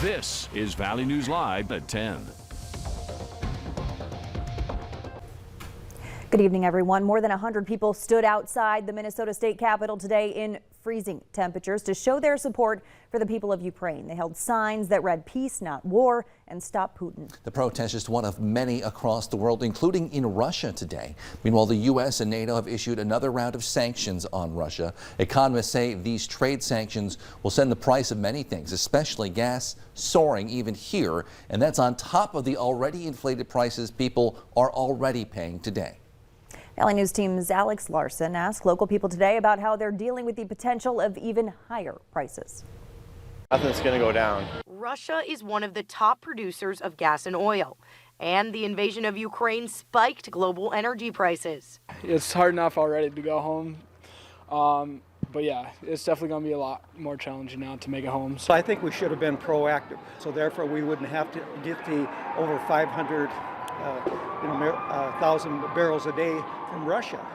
This is Valley News Live at 10. Good evening, everyone. More than 100 people stood outside the Minnesota State Capitol today in freezing temperatures to show their support for the people of Ukraine. They held signs that read "Peace, not war," and "Stop Putin." The protest is one of many across the world, including in Russia today. Meanwhile, the U.S. and NATO have issued another round of sanctions on Russia. Economists say these trade sanctions will send the price of many things, especially gas, soaring even here. And that's on top of the already inflated prices people are already paying today. Valley News Team's Alex Larson asked local people today about how they're dealing with the potential of even higher prices. Nothing's going to go down. Russia is one of the top producers of gas and oil, and the invasion of Ukraine spiked global energy prices. It's hard enough already to go home, but yeah, it's definitely going to be a lot more challenging now to make it home. So I think we should have been proactive, so therefore we wouldn't have to get the over 500,000 barrels a day from Russia.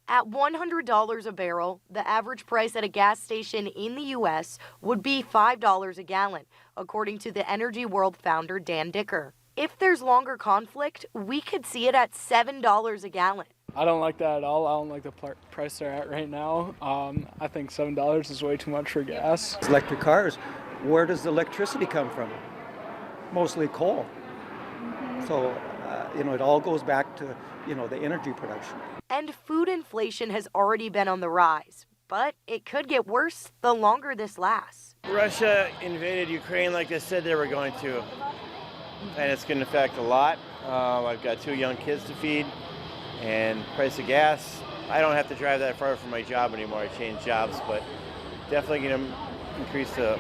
At $100 a barrel, the average price at a gas station in the U.S. would be $5 a gallon, according to the Energy World founder Dan Dicker. If there's longer conflict, we could see it at $7 a gallon. I don't like that at all. I don't like the price they're at right now. I think $7 is way too much for gas. Electric cars, where does the electricity come from? Mostly coal. So, it all goes back to, the energy production. And food inflation has already been on the rise, but it could get worse the longer this lasts. Russia invaded Ukraine like they said they were going to, and it's going to affect a lot. I've got 2 young kids to feed, and price of gas, I don't have to drive that far from my job anymore. I changed jobs, but definitely going to increase the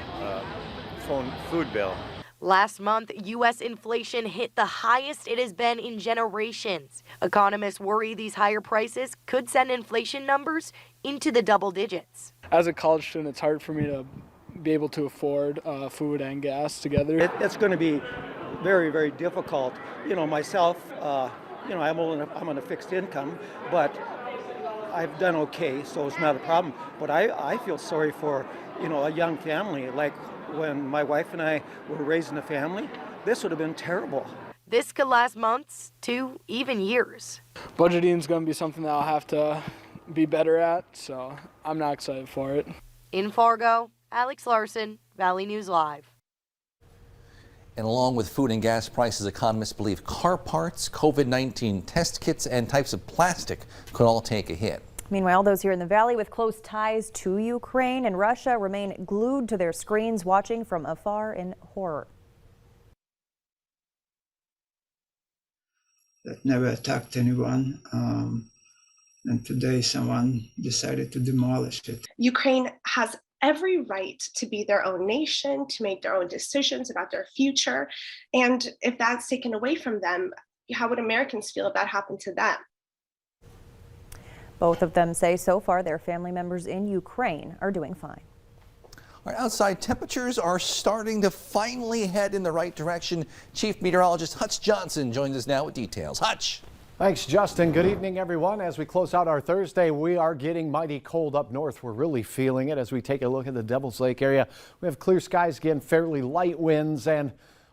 food bill. Last month, U.S. inflation hit the highest it has been in generations. Economists worry these higher prices could send inflation numbers into the double digits. As a college student, it's hard for me to be able to afford food and gas together. It's going to be very, very difficult. Myself, I'm on a fixed income, but I've done okay, so it's not a problem. But I feel sorry for, a young family. Like when my wife and I were raising a family, this would have been terrible. This could last months to even years. Budgeting is going to be something that I'll have to be better at, so I'm not excited for it. In Fargo, Alex Larson, Valley News Live. And along with food and gas prices, economists believe car parts, COVID-19 test kits, and types of plastic could all take a hit. Meanwhile, those here in the valley with close ties to Ukraine and Russia remain glued to their screens, watching from afar in horror. That never attacked anyone, and today someone decided to demolish it. Ukraine has every right to be their own nation, to make their own decisions about their future, and if that's taken away from them, how would Americans feel if that happened to them? Both of them say so far their family members in Ukraine are doing fine. All right, outside temperatures are starting to finally head in the right direction. Chief Meteorologist Hutch Johnson joins us now with details. Hutch. Thanks, Justin. Good evening, everyone. As we close out our Thursday, we are getting mighty cold up north. We're really feeling it as we take a look at the Devil's Lake area. We have clear skies again, fairly light winds, and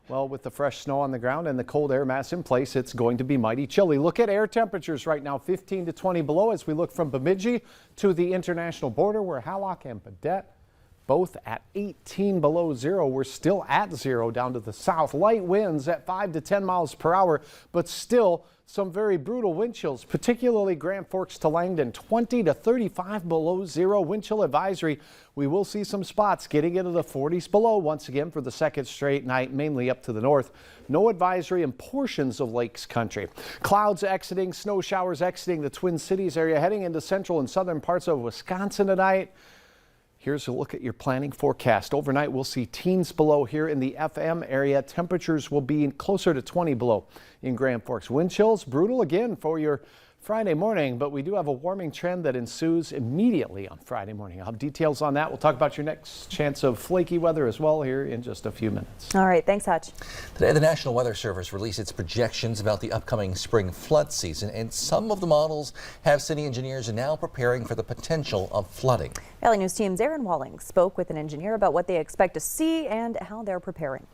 well, with the fresh snow on the ground and the cold air mass in place, it's going to be mighty chilly. Look at air temperatures right now, 15 to 20 below as we look from Bemidji to the international border, where Hallock and Baudette both at 18 below zero. We're still at zero down to the south. Light winds at 5 to 10 miles per hour, but still some very brutal wind chills, particularly Grand Forks to Langdon, 20 to 35 below zero. Wind chill advisory. We will see some spots getting into the 40s below once again for the second straight night, mainly up to the north. No advisory in portions of Lakes Country. Clouds exiting, snow showers exiting the Twin Cities area, heading into central and southern parts of Wisconsin tonight. Here's a look at your planning forecast. Overnight, we'll see teens below here in the FM area. Temperatures will be closer to 20 below in Grand Forks. Wind chills, brutal again for your Friday morning, but we do have a warming trend that ensues immediately on Friday morning. I'll have details on that. We'll talk about your next chance of flaky weather as well here in just a few minutes. All right, thanks, Hutch. Today, the National Weather Service released its projections about the upcoming spring flood season, and some of the models have city engineers now preparing for the potential of flooding. Valley News Team's Aaron Walling spoke with an engineer about what they expect to see and how they're preparing.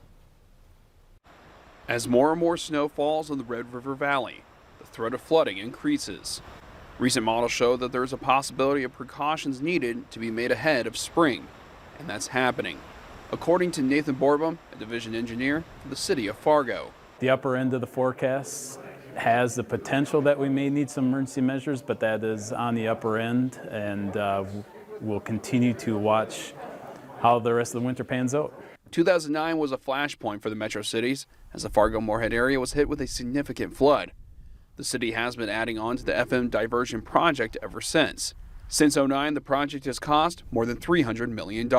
As more and more snow falls in the Red River Valley, the threat of flooding increases. Recent models show that there is a possibility of precautions needed to be made ahead of spring, and that's happening, according to Nathan Borbum, a division engineer for the city of Fargo. The upper end of the forecast has the potential that we may need some emergency measures, but that is on the upper end, and we'll continue to watch how the rest of the winter pans out. 2009 was a flashpoint for the metro cities as the Fargo-Moorhead area was hit with a significant flood. The city has been adding on to the FM diversion project ever since. Since 2009, the project has cost more than $300 million.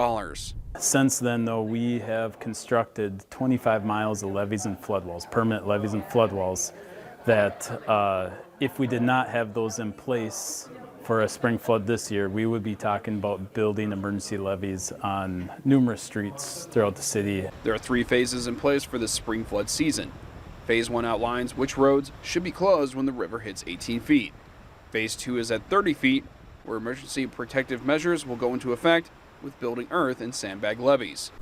Since then, though, we have constructed 25 miles of levees and flood walls, permanent levees and flood walls, that if we did not have those in place for a spring flood this year, we would be talking about building emergency levees on numerous streets throughout the city. There are 3 phases in place for this spring flood season. Phase 1 outlines which roads should be closed when the river hits 18 feet. Phase 2 is at 30 feet, where emergency protective measures will go into effect with building earth and sandbag levees.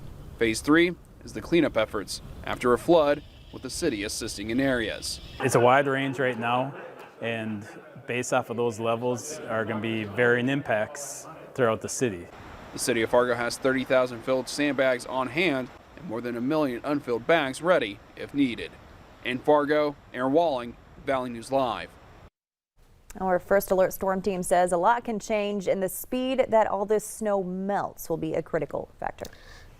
Phase 3 is the cleanup efforts after a flood, with the city assisting in areas. It's a wide range right now, and based off of those levels are going to be varying impacts throughout the city. The city of Fargo has 30,000 filled sandbags on hand and more than 1 million unfilled bags ready if needed. In Fargo, Aaron Walling, Valley News Live. Our First Alert Storm Team says a lot can change, and the speed that all this snow melts will be a critical factor.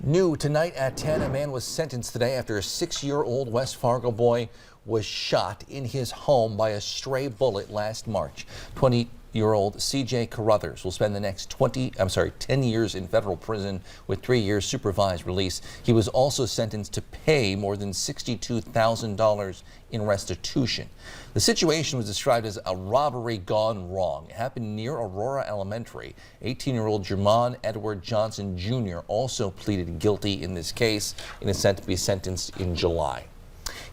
New tonight at 10, a man was sentenced today after a 6-year-old West Fargo boy was shot in his home by a stray bullet last March. 20-year-old C.J. Carruthers will spend the next 10 years in federal prison with 3 years supervised release. He was also sentenced to pay more than $62,000 in restitution. The situation was described as a robbery gone wrong. It happened near Aurora Elementary. 18-year-old Jermon Edward Johnson Jr. also pleaded guilty in this case and is set to be sentenced in July.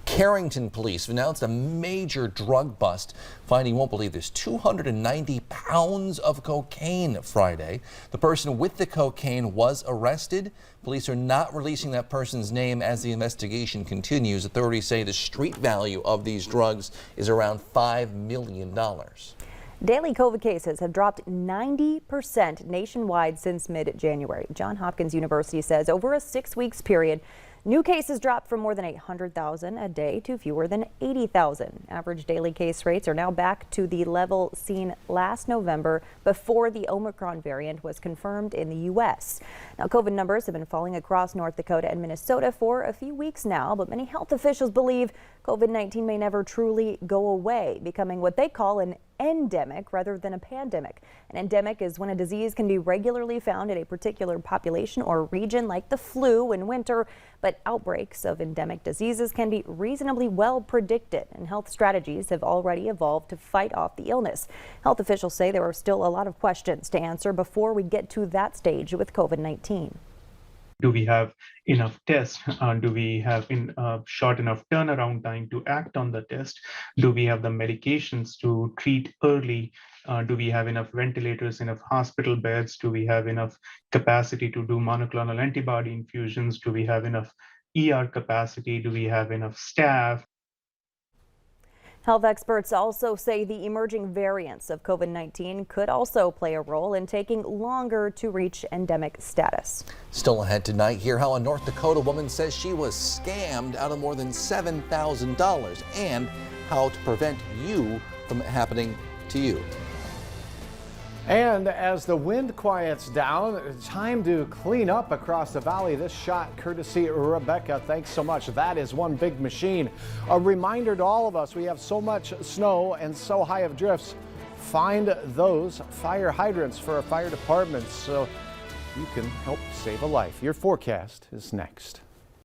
Carrington police have announced a major drug bust, finding, you won't believe this, 290 pounds of cocaine Friday. The person with the cocaine was arrested. Police are not releasing that person's name as the investigation continues. Authorities say the street value of these drugs is around $5 million. Daily COVID cases have dropped 90% nationwide since mid-January. Johns Hopkins University says over a 6 weeks period, new cases dropped from more than 800,000 a day to fewer than 80,000. Average daily case rates are now back to the level seen last November before the Omicron variant was confirmed in the U.S. Now, COVID numbers have been falling across North Dakota and Minnesota for a few weeks now, but many health officials believe COVID-19 may never truly go away, becoming what they call an endemic rather than a pandemic. An endemic is when a disease can be regularly found in a particular population or region, like the flu in winter, but outbreaks of endemic diseases can be reasonably well predicted, and health strategies have already evolved to fight off the illness. Health officials say there are still a lot of questions to answer before we get to that stage with COVID-19. Do we have enough tests? Do we have short enough turnaround time to act on the test? Do we have the medications to treat early? Do we have enough ventilators, enough hospital beds? Do we have enough capacity to do monoclonal antibody infusions? Do we have enough ER capacity? Do we have enough staff? Health experts also say the emerging variants of COVID-19 could also play a role in taking longer to reach endemic status. Still ahead tonight, hear how a North Dakota woman says she was scammed out of more than $7,000 and how to prevent you from happening to you. And as the wind quiets down, it's time to clean up across the valley. This shot courtesy Rebecca. Thanks so much. That is one big machine. A reminder to all of us, we have so much snow and so high of drifts. Find those fire hydrants for a fire department so you can help save a life. Your forecast is next.